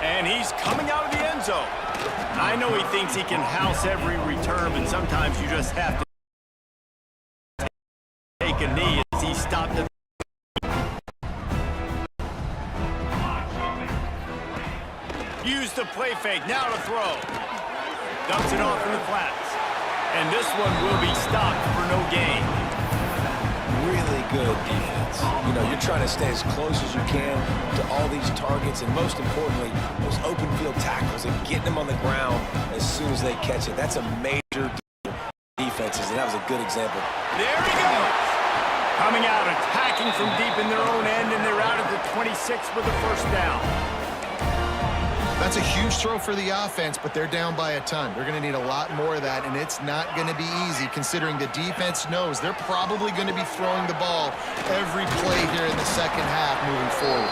And he's coming out of the end zone. I know he thinks he can house every return, but sometimes you just have to take a knee as he stopped it. Use the play fake, now to throw. Dumps it off in the flats. And this one will be stopped for no gain. Really good defense. You know, you're trying to stay as close as you can to all these targets, and most importantly, those open field tackles and getting them on the ground as soon as they catch it. That's a major defenses, and that was a good example. There he goes. Coming out, attacking from deep in their own end, and they're out at the 26 with a first down. That's a huge throw for the offense, but they're down by a ton. They're going to need a lot more of that, and it's not going to be easy considering the defense knows they're probably going to be throwing the ball every play here in the second half moving forward.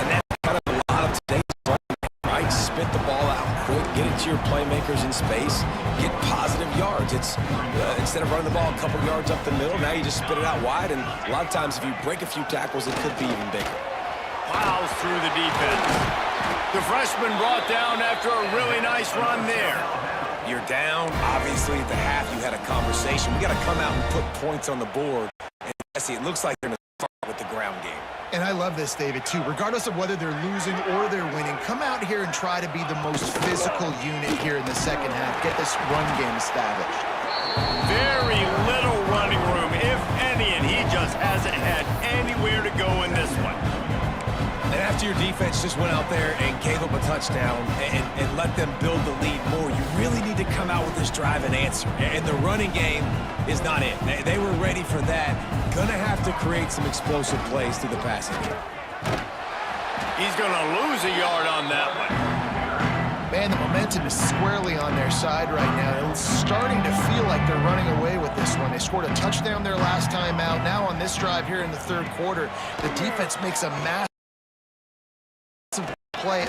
And that's kind of a lot of today's running, right? Spit the ball out quick, get it to your playmakers in space, get positive yards. It's instead of running the ball a couple yards up the middle, now you just spit it out wide, and a lot of times if you break a few tackles, it could be even bigger. Plows through the defense. The freshman brought down after a really nice run there. You're down. Obviously, at the half, you had a conversation. We got to come out and put points on the board. And Jesse, it looks like they're going to start with the ground game. And I love this, David, too. Regardless of whether they're losing or they're winning, come out here and try to be the most physical unit here in the second half. Get this run game established. Very little running room, if any, and he just hasn't had anywhere to go in this one. And after your defense just went out there and gave up a touchdown and let them build the lead more, you really need to come out with this drive and answer. And the running game is not it. They were ready for that. Going to have to create some explosive plays through the passing game. He's going to lose a yard on that one. Man, the momentum is squarely on their side right now. It's starting to feel like they're running away with this one. They scored a touchdown their last time out. Now on this drive here in the third quarter, the defense makes a massive play.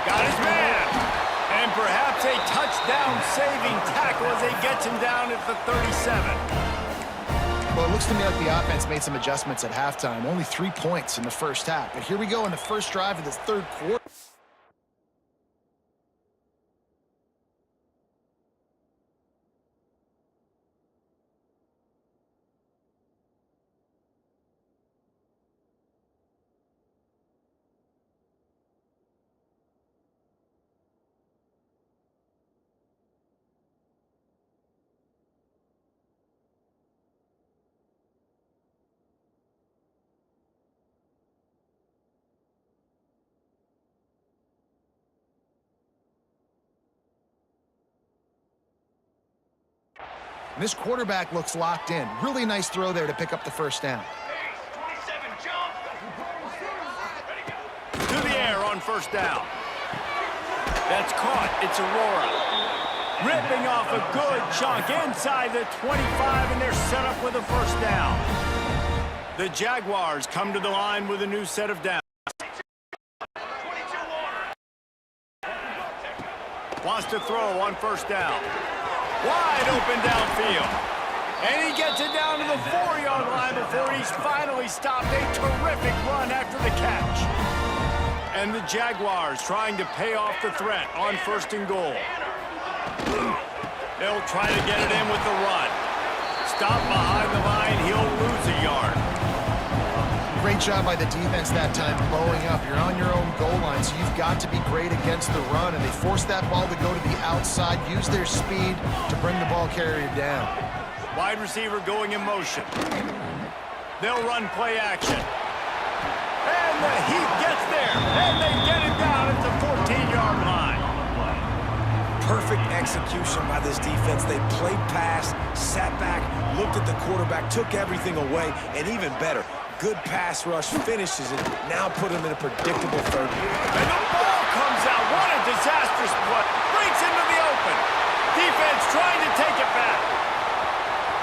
Got his man. And perhaps a touchdown-saving tackle as they get him down at the 37. Well, it looks to me like the offense made some adjustments at halftime. Only 3 points in the first half. But here we go in the first drive of this third quarter. And this quarterback looks locked in. Really nice throw there to pick up the first down. To the air on first down. That's caught. It's Aurora. Ripping off a good chunk inside the 25, and they're set up with a first down. The Jaguars come to the line with a new set of downs. Wants to throw on first down. Wide open downfield. And he gets it down to the 4-yard line before he's finally stopped. A terrific run after the catch. And the Jaguars trying to pay off the threat on first and goal. They'll try to get it in with the run. Stop behind the line. He'll lose a yard. Great job by the defense that time, blowing up. You're on your own goal line, so you've got to be great against the run, and they force that ball to go to the outside, use their speed to bring the ball carrier down. Wide receiver going in motion. They'll run play action. And the Heat gets there, and they get him down at the 14-yard line. Perfect execution by this defense. They played pass, sat back, looked at the quarterback, took everything away, and even better, good pass rush, finishes it, now put him in a predictable third. And the ball comes out. What a disastrous play. Breaks into the open. Defense trying to take it back.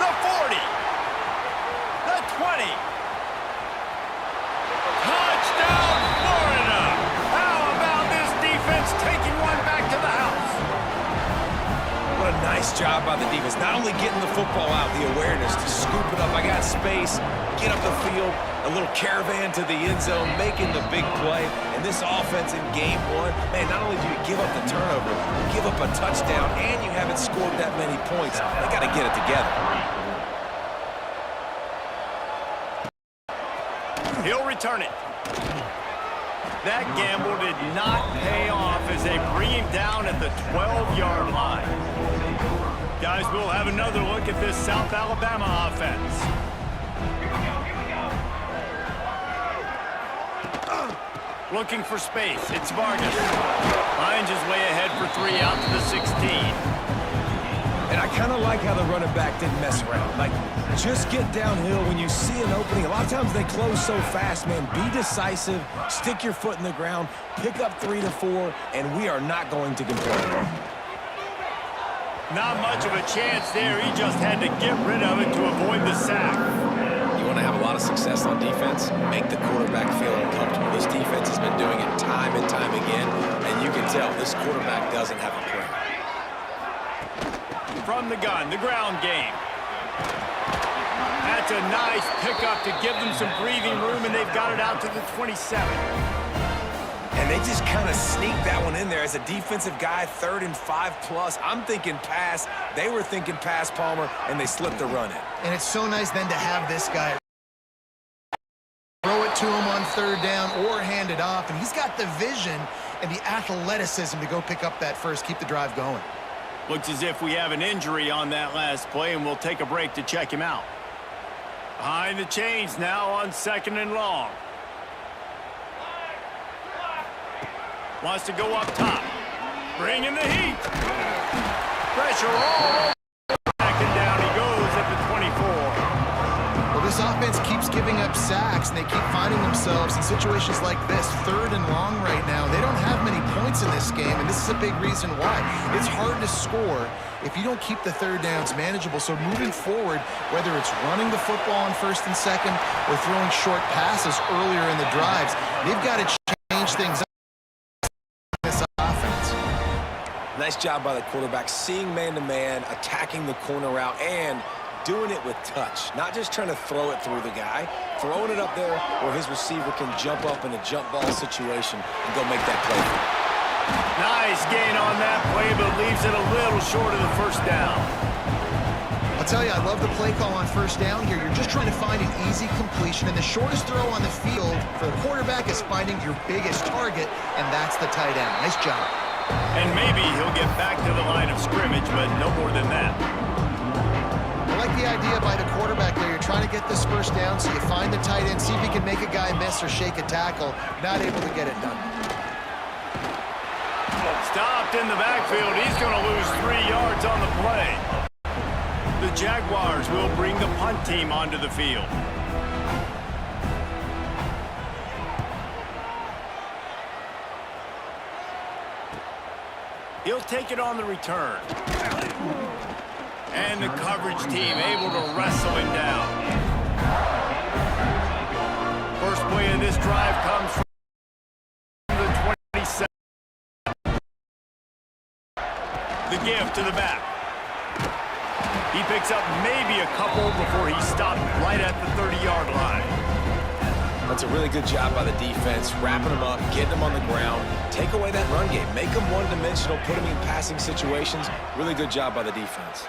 The 40. The 20. Touchdown, Florida. How about this defense taking one back to the house? What a nice Nice job by the defense. Not only getting the football out, the awareness to scoop it up. I got space, get up the field, a little caravan to the end zone, making the big play. And this offense in game one, man, not only do you give up the turnover, you give up a touchdown, and you haven't scored that many points. They got to get it together. He'll return it. That gamble did not pay off as they bring him down at the 12-yard line. Guys, we'll have another look at this South Alabama offense. Looking for space. It's Vargas. Finds his way ahead for 3 out to the 16. And I kind of like how the running back didn't mess around. Like, just get downhill when you see an opening. A lot of times they close so fast, man. Be decisive, stick your foot in the ground, pick up 3 to 4, and we are not going to complain. Not much of a chance there. He just had to get rid of it to avoid the sack. You want to have a lot of success on defense? Make the quarterback feel uncomfortable. This defense has been doing it time and time again, and you can tell this quarterback doesn't have a plan. From the gun, the ground game. That's a nice pickup to give them some breathing room, and they've got it out to the 27. And they just kind of sneaked that one in there as a defensive guy, 3rd and 5+. I'm thinking pass. They were thinking pass, Palmer, and they slipped the run in. And it's so nice then to have this guy throw it to him on 3rd down or hand it off. And he's got the vision and the athleticism to go pick up that first, keep the drive going. Looks as if we have an injury on that last play, and we'll take a break to check him out. Behind the chains now on 2nd and long. Wants to go up top. Bring in the heat. Pressure all over. Back and down he goes at the 24. Well, this offense keeps giving up sacks, and they keep finding themselves in situations like this, 3rd and long right now. They don't have many points in this game, and this is a big reason why. It's hard to score if you don't keep the 3rd downs manageable. So moving forward, whether it's running the football on 1st and 2nd or throwing short passes earlier in the drives, they've got to change things up in this offense. Nice job by the quarterback, seeing man-to-man, attacking the corner route, and doing it with touch. Not just trying to throw it through the guy, throwing it up there where his receiver can jump up in a jump ball situation and go make that play. Nice gain on that play, but leaves it a little short of the 1st down. I'll tell you, I love the play call on 1st down here. You're just trying to find an easy completion, and the shortest throw on the field for the quarterback is finding your biggest target, and that's the tight end. Nice job. And maybe he'll get back to the line of scrimmage, but no more than that. I like the idea by the quarterback there. You're trying to get this 1st down, so you find the tight end, see if he can make a guy miss or shake a tackle. Not able to get it done. Stopped in the backfield. He's going to lose 3 yards on the play. The Jaguars will bring the punt team onto the field. He'll take it on the return. And the coverage team able to wrestle him down. First play of this drive comes from the 27. The give to the back. He picks up maybe a couple before he stopped right at the 30-yard line. That's a really good job by the defense, wrapping them up, getting them on the ground, take away that run game, make them one-dimensional, put them in passing situations. Really good job by the defense.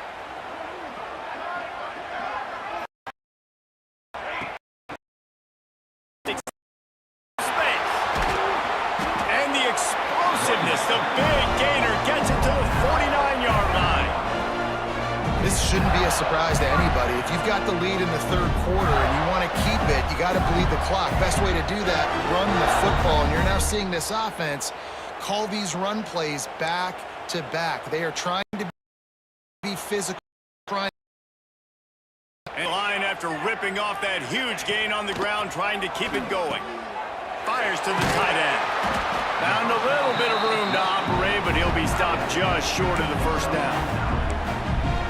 And the explosiveness, the big gainer gets it to the 49-yard line. This shouldn't be a surprise to anybody. If you've got the lead in the 3rd quarter and you want to keep it, you got to bleed the clock. Best way to do that, run the football. And you're now seeing this offense call these run plays back to back. They are trying to be physical. And line after ripping off that huge gain on the ground, trying to keep it going. Fires to the tight end. Found a little bit of room to operate, but he'll be stopped just short of the 1st down.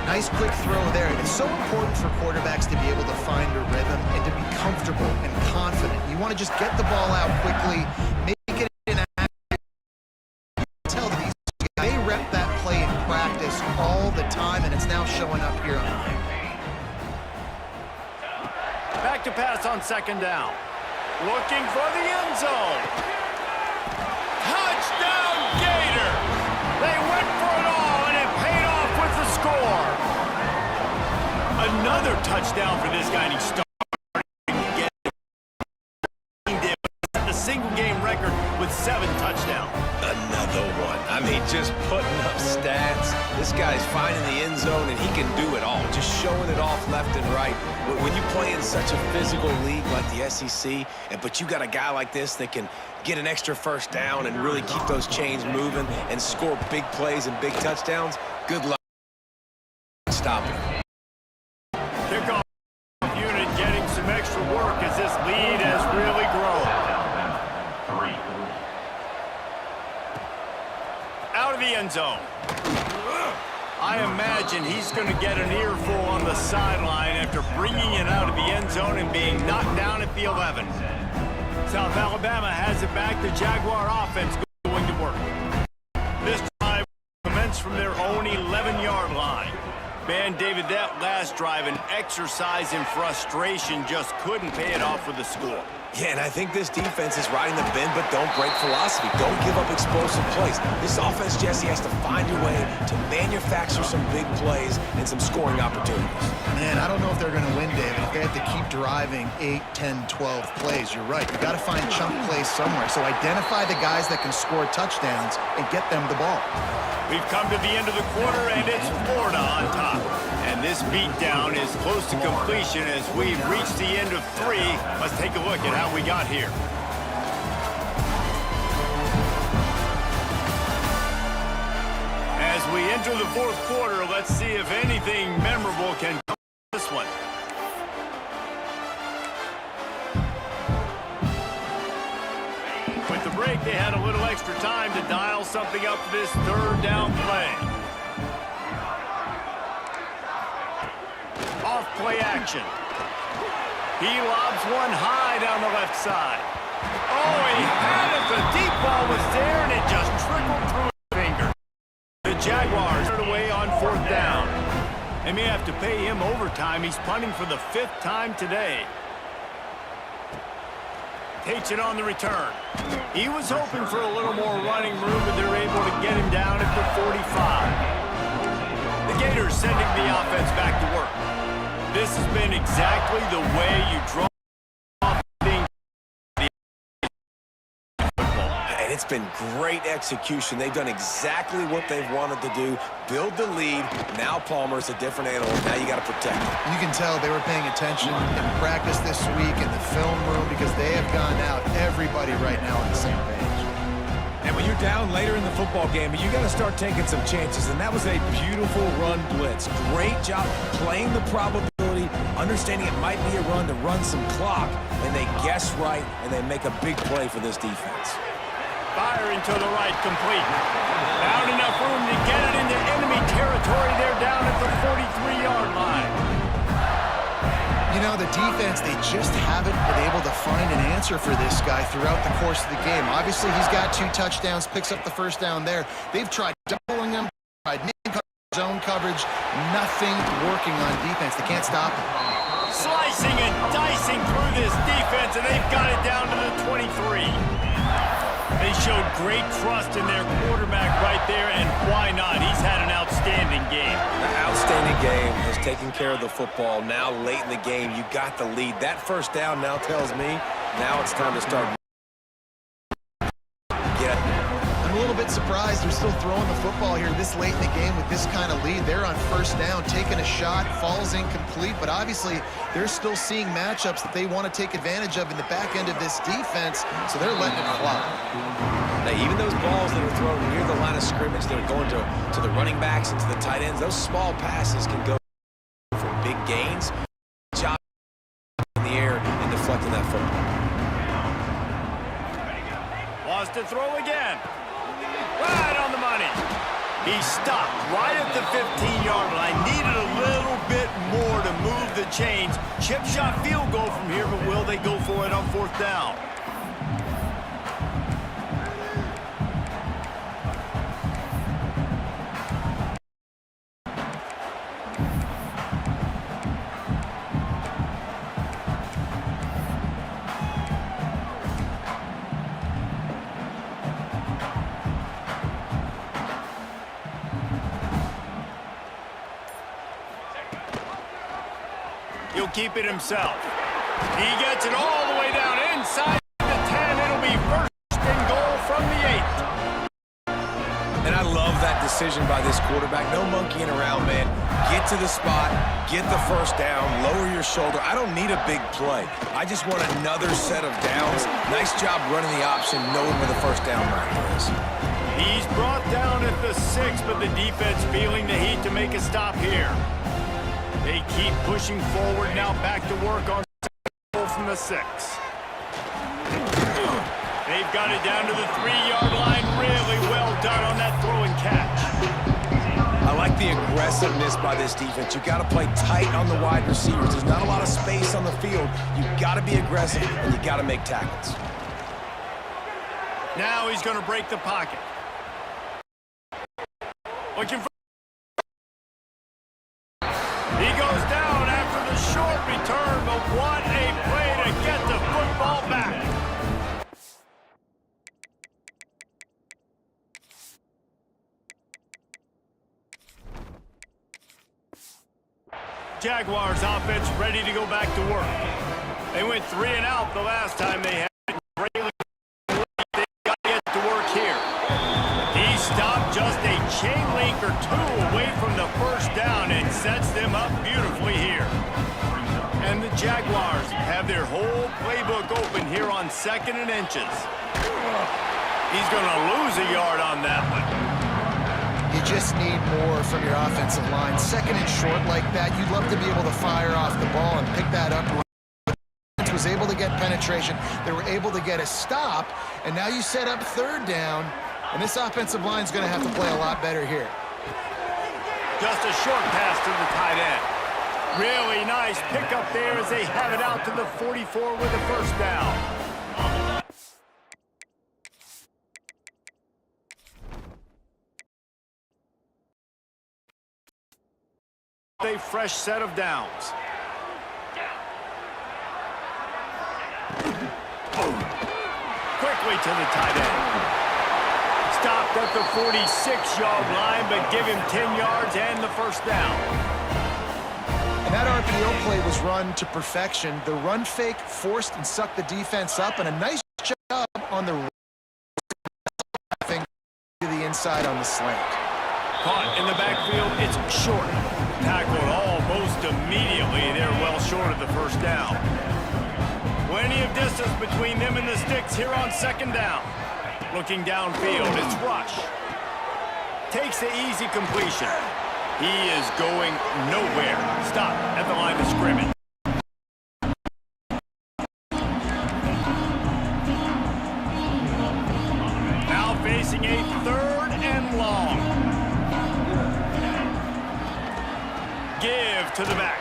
Nice quick throw there. It's so important for quarterbacks to be able to find a rhythm and to be comfortable and confident. You want to just get the ball out quickly, make it an action. Tell these guys, they rep that play in practice all the time, and pass on second down. Looking for the end zone. Touchdown, Gators! They went for it all, and it paid off with the score. Another touchdown for this guy, and he started the single-game record with 7 touchdowns. Another one. I mean, just putting up stats. This guy's finding the end zone, and he can do it all. Just showing it off left and right. When you play in such a physical league like the SEC, but you got a guy like this that can get an extra first down and really keep those chains moving and score big plays and big touchdowns, good luck stopping him. Here comes the unit getting some extra work as this lead has really grown. Out of the end zone. I imagine he's going to get an earful on the sideline after bringing it out of the end zone and being knocked down at the 11. South Alabama has it back. The Jaguar offense going to work. This drive commenced from their own 11-yard line. Man, David, that last drive, an exercise in frustration, just couldn't pay it off with the score. Yeah, and I think this defense is riding the bend, but don't break philosophy. Don't give up explosive plays. This offense, Jesse, has to find a way to manufacture some big plays and some scoring opportunities. Man, I don't know if they're going to win, David. If they have to keep driving 8, 10, 12 plays, you're right. You've got to find chunk plays somewhere. So identify the guys that can score touchdowns and get them the ball. We've come to the end of the quarter, and it's Florida on top. And this beatdown is close to completion as we've reached the end of 3. Let's take a look at how we got here. As we enter the 4th quarter, let's see if anything memorable can come from this one. With the break, they had a little extra time to dial something up for this 3rd down play. Off play action. He lobs one high down the left side. Oh, he had it. The deep ball was there, and it just trickled through his finger. The Jaguars are away on 4th down. They may have to pay him overtime. He's punting for the 5th time today. Takes it on the return. He was hoping for a little more running room, but they're able to get him down at the 45. The Gators sending the offense back to work. This has been exactly the way you draw things. And it's been great execution. They've done exactly what they've wanted to do. Build the lead. Now Palmer's a different animal. Now you got to protect him. You can tell they were paying attention in practice this week in the film room because they have gone out, everybody right now on the same page. And when you're down later in the football game, you got to start taking some chances. And that was a beautiful run blitz. Great job playing the probability, understanding it might be a run to run some clock, and they guess right, and they make a big play for this defense. Firing to the right, complete. Found enough room to get it into enemy territory. They're down at the 43-yard line. You know, the defense, they just haven't been able to find an answer for this guy throughout the course of the game. Obviously, he's got 2 touchdowns, picks up the first down there. They've tried doubling him, tried man coverage, zone coverage. Nothing working on defense. They can't stop him. Slicing and dicing through this defense, and they've got it down to the 23. They showed great trust in their quarterback right there, and why not? He's had an outstanding game. An outstanding game, has taken care of the football. Now late in the game, you got the lead. That first down now tells me now it's time to start. I'm a little bit surprised they're still throwing the football here this late in the game with this kind of lead. They're on first down, taking a shot, falls incomplete, but obviously they're still seeing matchups that they want to take advantage of in the back end of this defense, so they're letting it fly. Now, even those balls that are thrown near the line of scrimmage that are going to the running backs and to the tight ends, those small passes can go for big gains. Job in the air and deflecting that football. Wants to throw again. Right on the money. He stopped right at the 15-yard line. Needed a little bit more to move the chains. Chip shot field goal from here, but will they go for it on 4th down? keep it himself. He gets it all the way down inside the 10. It'll be first and goal from the 8. And I love that decision by this quarterback. No monkeying around, man. Get to the spot, get the first down, lower your shoulder. I don't need a big play. I just want another set of downs. Nice job running the option, knowing where the first down marker is. He's brought down at the 6, but the defense feeling the heat to make a stop here. They keep pushing forward now, back to work on from the 6. They've got it down to the 3-yard line. Really well done on that throw and catch. I like the aggressiveness by this defense. You got to play tight on the wide receivers. There's not a lot of space on the field. You got to be aggressive, and you got to make tackles. Now he's going to break the pocket. Looking for... He goes down after the short return, but what a play to get the football back. Jaguars offense ready to go back to work. They went 3 and out the last time they had it. They got to get to work here. He stopped just a chain link or 2 away from the first down and sets them up beautifully here. And the Jaguars have their whole playbook open here on 2nd and inches. He's going to lose a yard on that one. You just need more from your offensive line. 2nd and short like that, you'd love to be able to fire off the ball and pick that up. Was able to get penetration. They were able to get a stop, and now you set up 3rd down, and this offensive line is going to have to play a lot better here. Just a short pass to the tight end. Really nice pickup there as they have it out to the 44 with the first down. A fresh set of downs. Quickly to the tight end. Stopped at the 46-yard line, but give him 10 yards and the first down. And that RPO play was run to perfection. The run fake forced and sucked the defense up, and a nice job on the to the inside on the slant. Caught in the backfield, it's short. Tackled almost immediately. They're well short of the first down. Plenty of distance between them and the sticks here on 2nd down. Looking downfield, it's Rush. Takes the easy completion. He is going nowhere. Stop at the line of scrimmage. Now facing a 3rd and long. Give to the back.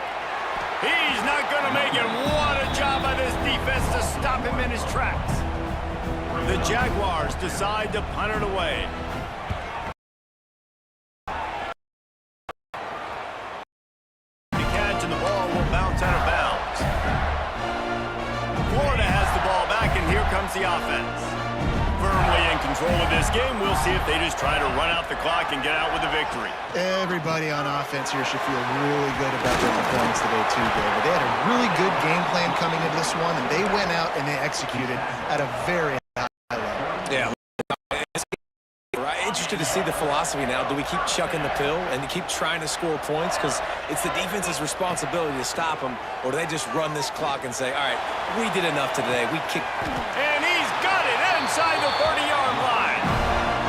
He's not going to make it. What a job by this defense to stop him in his tracks. The Jaguars decide to punt it away. The catch and the ball will bounce out of bounds. Florida has the ball back, and here comes the offense. Firmly in control of this game. We'll see if they just try to run out the clock and get out with a victory. Everybody on offense here should feel really good about their performance today too, David. They had a really good game plan coming into this one, and they went out and they executed at a very high level. Yeah. Interested to see the philosophy now. Do we keep chucking the pill and keep trying to score points because it's the defense's responsibility to stop them, or do they just run this clock and say, all right, we did enough today. We kicked. And he's got it inside the 30-yard line.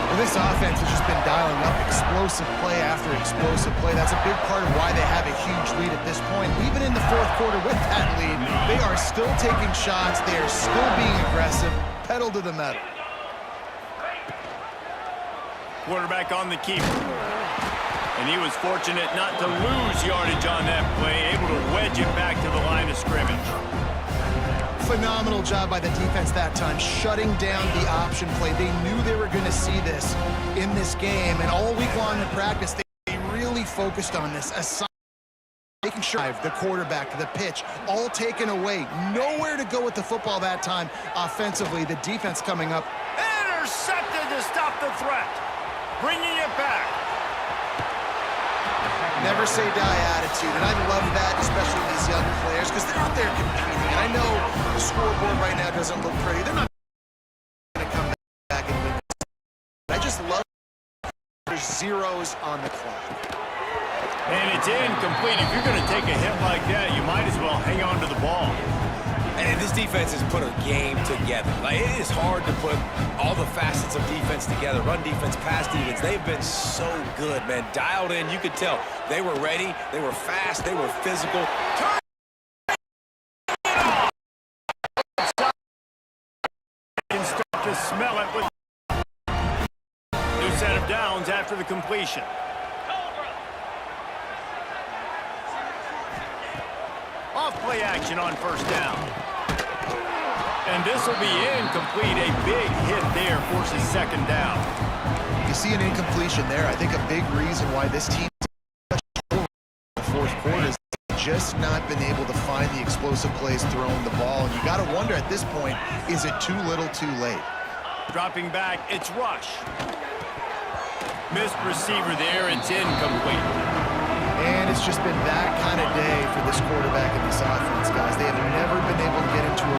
Well, this offense has just been dialing up explosive play after explosive play. That's a big part of why they have a huge lead at this point. Even in the 4th quarter with that lead, they are still taking shots. They are still being aggressive. Pedal to the metal. Quarterback on the keeper. And he was fortunate not to lose yardage on that play, able to wedge it back to the line of scrimmage. Phenomenal job by the defense that time, shutting down the option play. They knew they were going to see this in this game, and all week long in practice, they really focused on this. Making sure the quarterback, the pitch, all taken away. Nowhere to go with the football that time offensively. The defense coming up. Intercepted to stop the threat. Bringing it back. Never say die attitude, and I love that, especially with these young players, because they're out there competing. And I know the scoreboard right now doesn't look pretty. They're not going to come back and win. I just love there's zeros on the clock. And it's incomplete. If you're going to take a hit like that, you might as well hang on to the ball. And this defense has put a game together. Like, it is hard to put all the facets of defense together. Run defense, pass defense. They've been so good, man. Dialed in. You could tell they were ready. They were fast. They were physical. Turn it off. You can start to smell it with new set of downs after the completion. Off-play action on first down. And this will be incomplete. A big hit there forces second down. You see an incompletion there. I think a big reason why this team in the fourth quarter is just not been able to find the explosive plays throwing the ball. And you got to wonder at this point, is it too little too late? Dropping back, it's Rush. Missed receiver there, it's incomplete. And it's just been that kind of day for this quarterback and this offense, guys. They have never been able to get into a